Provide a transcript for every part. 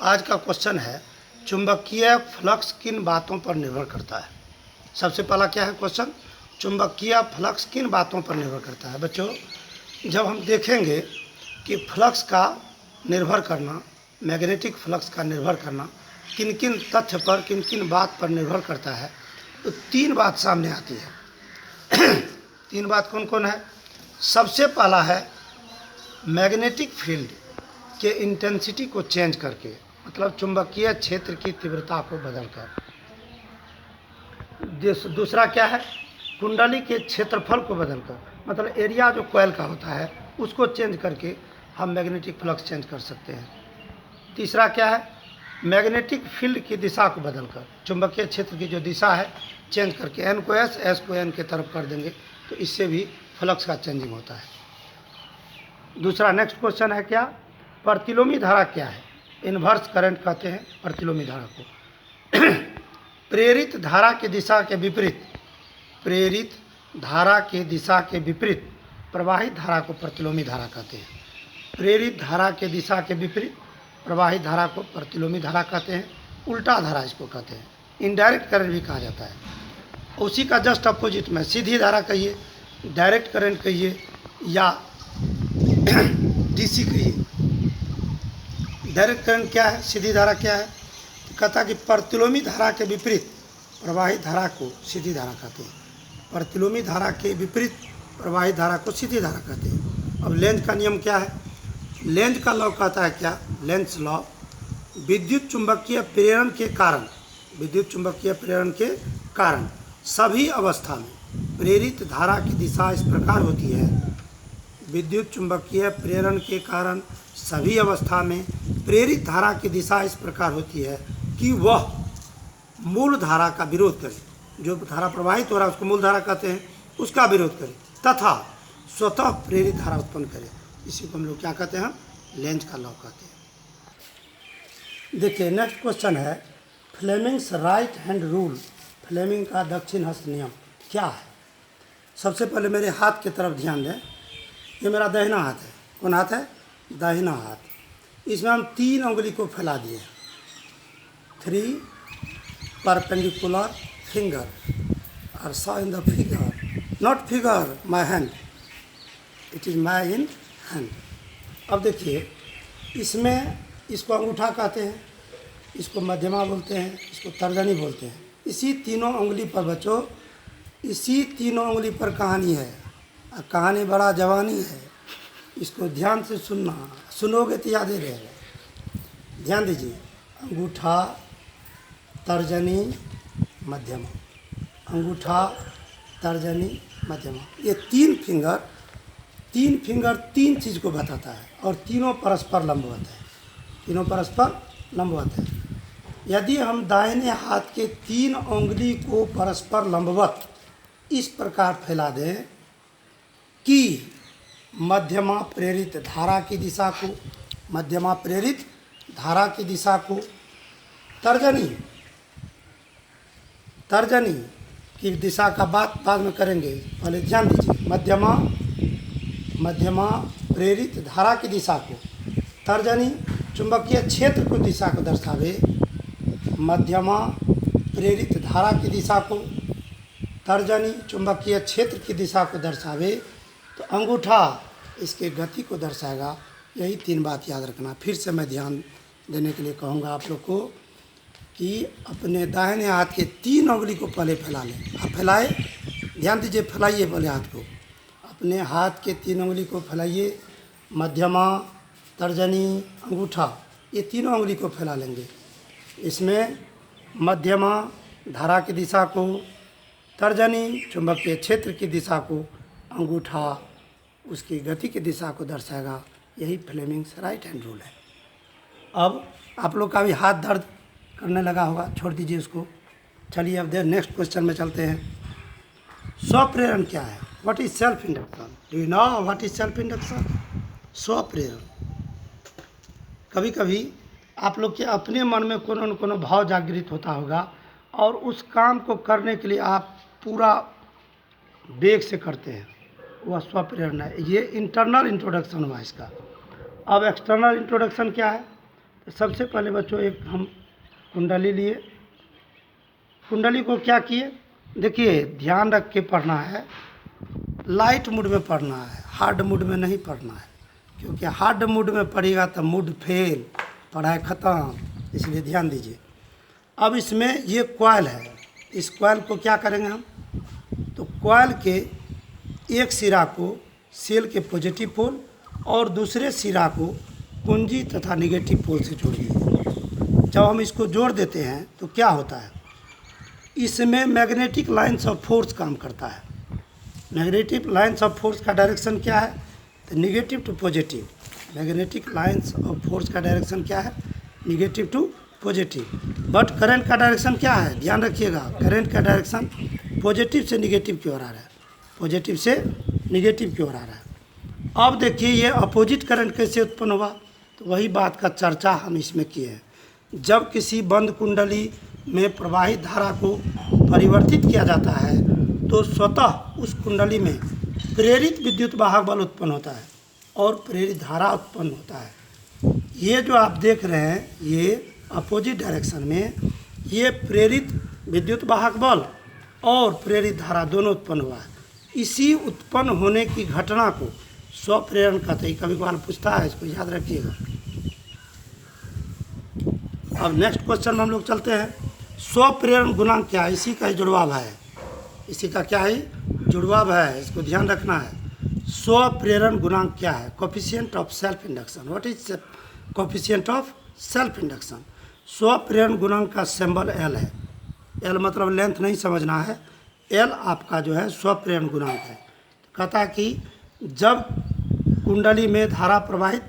आज का क्वेश्चन है चुंबकीय फ्लक्स किन बातों पर निर्भर करता है। सबसे पहला क्या है क्वेश्चन, चुंबकीय फ्लक्स किन बातों पर निर्भर करता है। बच्चों, जब हम देखेंगे कि फ्लक्स का निर्भर करना, मैग्नेटिक फ्लक्स का निर्भर करना किन किन तथ्य पर, किन किन बात पर निर्भर करता है, तो तीन बात सामने आती है। तीन बात कौन कौन है। सबसे पहला है मैग्नेटिक फील्ड के इंटेंसिटी को चेंज करके, मतलब चुंबकीय क्षेत्र की तीव्रता को बदलकर। दूसरा क्या है, कुंडली के क्षेत्रफल को बदलकर, मतलब एरिया जो कॉइल का होता है उसको चेंज करके हम मैग्नेटिक फ्लक्स चेंज कर सकते हैं। तीसरा क्या है, मैग्नेटिक फील्ड की दिशा को बदलकर, चुंबकीय क्षेत्र की जो दिशा है चेंज करके, एन को एस, एस को एन के तरफ कर देंगे तो इससे भी फ्लक्स का चेंजिंग होता है। दूसरा नेक्स्ट क्वेश्चन है क्या, प्रतिलोमी धारा क्या है। इन्वर्स करंट कहते हैं प्रतिलोमी धारा को। प्रेरित धारा की दिशा के विपरीत, प्रेरित धारा के दिशा के विपरीत प्रवाहित धारा को प्रतिलोमी धारा कहते हैं। प्रेरित धारा के दिशा के विपरीत प्रवाहित धारा को प्रतिलोमी धारा कहते हैं। उल्टा धारा इसको कहते हैं, इनडायरेक्ट करंट भी कहा जाता है। उसी का जस्ट अपोजिट में सीधी धारा कहिए, डायरेक्ट करंट कहिए या डीसी कहिए। डायरेक्ट करंट क्या है, सीधी धारा क्या है, तो कहता है कि प्रतिलोमी धारा के विपरीत प्रवाहित धारा को सीधी धारा कहते हैं। प्रतिलोमी धारा के विपरीत प्रवाहित धारा को सीधी धारा कहते हैं। अब लेंज का नियम क्या है, लेंज का लॉ कहता है क्या, लेंज लॉ, विद्युत चुंबकीय प्रेरण के कारण, विद्युत चुंबकीय प्रेरण के कारण सभी अवस्था में प्रेरित धारा की दिशा इस प्रकार होती है। विद्युत चुंबकीय प्रेरण के कारण सभी अवस्था में प्रेरित धारा की दिशा इस प्रकार होती है कि वह मूल धारा का विरोध करे, जो धारा प्रवाहित हो रहा है उसको मूल धारा कहते हैं, उसका विरोध करे तथा स्वतः प्रेरित धारा उत्पन्न करे। इसी को हम लोग क्या कहते हैं, लेंज का लॉ कहते हैं। देखिए नेक्स्ट क्वेश्चन है, Fleming's right hand rule, Fleming का दक्षिण हस्त नियम क्या है। सबसे पहले मेरे हाथ की तरफ ध्यान दें, ये मेरा दाहिना हाथ है। कौन हाथ है, दाहिना हाथ। इसमें हम तीन उंगली को फैला दिए, 3 परपेंडिकुलर फिंगर और saw in the figure, not figure my hand, it is my in hand. अब देखिए इसमें इसको अंगूठा कहते हैं, इसको मध्यमा बोलते हैं, इसको तर्जनी बोलते हैं। इसी तीनों उंगली पर बच्चों, इसी तीनों उंगली पर कहानी है, और कहानी बड़ा जवानी है। इसको ध्यान से सुनना, सुनोगे तो याद ही रहेगा। ध्यान दीजिए, अंगूठा, तर्जनी, मध्यमा, अंगूठा, तर्जनी, मध्यमा, ये तीन फिंगर तीन चीज़ को बताता है और तीनों परस्पर लंबवत है, तीनों परस्पर लंबवत है। यदि हम दाहिने हाथ के तीन उंगली को परस्पर लंबवत इस प्रकार फैला दें कि मध्यमा प्रेरित धारा की दिशा को, मध्यमा प्रेरित धारा की दिशा को तर्जनी की दिशा का बात बाद में करेंगे, पहले ध्यान दीजिए। मध्यमा प्रेरित धारा की दिशा को तर्जनी चुंबकीय क्षेत्र को दिशा को दर्शावे, मध्यमा प्रेरित धारा की दिशा को तर्जनी चुंबकीय क्षेत्र की दिशा को दर्शावे, तो अंगूठा इसके गति को दर्शाएगा। यही तीन बात याद रखना। फिर से मैं ध्यान देने के लिए कहूँगा आप लोग को कि अपने दाहिने हाथ के तीन उंगली को पहले फैला लें। आप फैलाए, ध्यान दीजिए, फैलाइए पहले हाथ को, अपने हाथ के तीन उंगली को फैलाइए, मध्यमा, तर्जनी, अंगूठा, ये तीनों उंगली को फैला लेंगे। इसमें मध्यमा धारा की दिशा को, तर्जनी चुंबकीय क्षेत्र की दिशा को, अंगूठा उसकी गति की दिशा को दर्शाएगा। यही फ्लेमिंग्स राइट हैंड रूल है। अब आप लोग का भी हाथ दर्द करने लगा होगा, छोड़ दीजिए उसको। चलिए अब नेक्स्ट क्वेश्चन में चलते हैं। स्वप्रेरण क्या है, what is self induction, do you know what is self induction. स्वप्रेरण, कभी कभी आप लोग के अपने मन में कोनो न कोनो भाव जागृत होता होगा और उस काम को करने के लिए आप पूरा वेग से करते हैं, वह स्वप्रेरणा है। ये इंटरनल इंट्रोडक्शन हुआ इसका। अब एक्सटर्नल इंट्रोडक्शन क्या है, तो सबसे पहले बच्चों एक हम कुंडली लिए। कुंडली को क्या किए, देखिए ध्यान रख के पढ़ना है, लाइट मूड में पढ़ना है, हार्ड मूड में नहीं पढ़ना है, क्योंकि हार्ड मूड में पढ़ेगा तो मूड फेल, पढ़ाई ख़त्म, इसलिए ध्यान दीजिए। अब इसमें ये कॉइल है, इस कॉइल को क्या करेंगे हम, तो कॉइल के एक सिरा को सेल के पॉजिटिव पोल और दूसरे सिरा को कुंजी तथा निगेटिव पोल से जोड़िए। जब हम इसको जोड़ देते हैं तो क्या होता है, इसमें मैग्नेटिक लाइन्स ऑफ फोर्स काम करता है। मैग्नेटिक लाइन्स ऑफ फोर्स का डायरेक्शन क्या है, तो negative to positive. Magnetic lines of force का डायरेक्शन क्या है, negative to positive. But current का डायरेक्शन क्या है, ध्यान रखिएगा, करंट का डायरेक्शन पॉजिटिव से निगेटिव की ओर आ रहा है, पॉजिटिव से निगेटिव की ओर आ रहा है। अब देखिए ये अपोजिट करंट कैसे उत्पन्न हुआ, तो वही बात का चर्चा हम इसमें किए हैं। जब किसी बंद कुंडली में प्रवाहित धारा को परिवर्तित किया जाता है तो स्वतः उस कुंडली में प्रेरित विद्युत वाहक बल उत्पन्न होता है और प्रेरित धारा उत्पन्न होता है। ये जो आप देख रहे हैं ये अपोजिट डायरेक्शन में ये प्रेरित विद्युत वाहक बल और प्रेरित धारा दोनों उत्पन्न हुआ है। इसी उत्पन्न होने की घटना को स्वप्रेरण कहते हैं। कभी कभार पूछता है, इसको याद रखिएगा। अब नेक्स्ट क्वेश्चन में हम लोग चलते हैं। स्वप्रेरण गुणांक क्या है, इसी का ही जुड़वाब है, इसी का क्या है, जुड़वाब है, इसको ध्यान रखना है। स्वप्रेरण गुणांक क्या है, coefficient of self induction. What is coefficient of self induction. स्वप्रेरण गुणांक का सिंबल एल है। एल मतलब लेंथ नहीं समझना है, एल आपका जो है स्वप्रेरण गुणांक है। कहता है कि जब कुंडली में धारा प्रवाहित,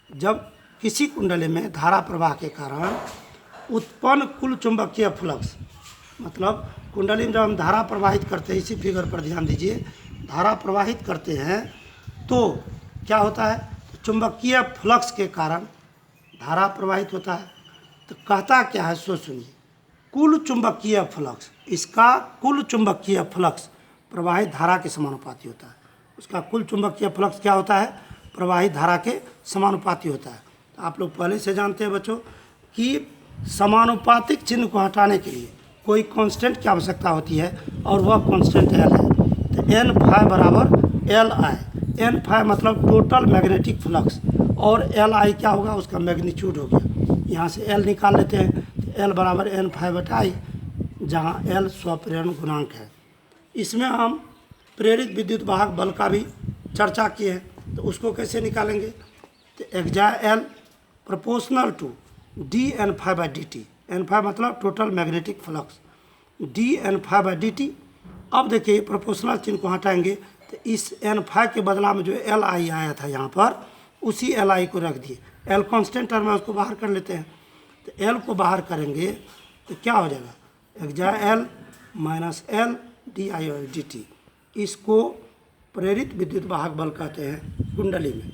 जब किसी कुंडली में धारा प्रवाह के कारण उत्पन्न कुल चुंबकीय फ्लक्स, मतलब कुंडली में जब हम धारा प्रवाहित करते हैं, इसी फिगर पर ध्यान दीजिए, धारा प्रवाहित करते हैं तो क्या होता है, तो चुंबकीय फ्लक्स के कारण धारा प्रवाहित होता है। तो कहता क्या है सो सुनिए, कुल चुंबकीय फ्लक्स, इसका कुल चुंबकीय फ्लक्स प्रवाहित धारा के समानुपाती होता है। उसका कुल चुंबकीय फ्लक्स क्या होता है, प्रवाहित धारा के समानुपाती होता है। तो आप लोग पहले से जानते हैं बच्चों कि समानुपातिक चिन्ह को हटाने के लिए कोई कांस्टेंट की आवश्यकता होती है और वह कांस्टेंट एल है। तो एन फाई बराबर एल आई। एन फाई मतलब टोटल मैग्नेटिक फ्लक्स और एल आई क्या होगा, उसका मैग्नीट्यूड हो गया। यहाँ से एल निकाल लेते हैं, तो एल बराबर एन फाई बटा आई, जहाँ एल स्वप्रेरण गुणांक है। इसमें हम प्रेरित विद्युत वाहक बल का भी चर्चा किए हैं, तो उसको कैसे निकालेंगे, तो एग्जा L proportional to D N phi by D T. N phi मतलब total magnetic flux, D N phi by D T. अब देखिए प्रोपोर्शनल चिन्ह को हटाएंगे तो इस एन फाई के बदला में जो एल आई आया था यहाँ पर, उसी एल आई को रख दिए। एल कॉन्स्टेंट टर्म है, उसको बाहर कर लेते हैं। तो एल को बाहर करेंगे तो क्या हो जाएगा, एग्जा L minus L D I और डी टी। इसको प्रेरित विद्युत वाहक बल कहते हैं कुंडली में।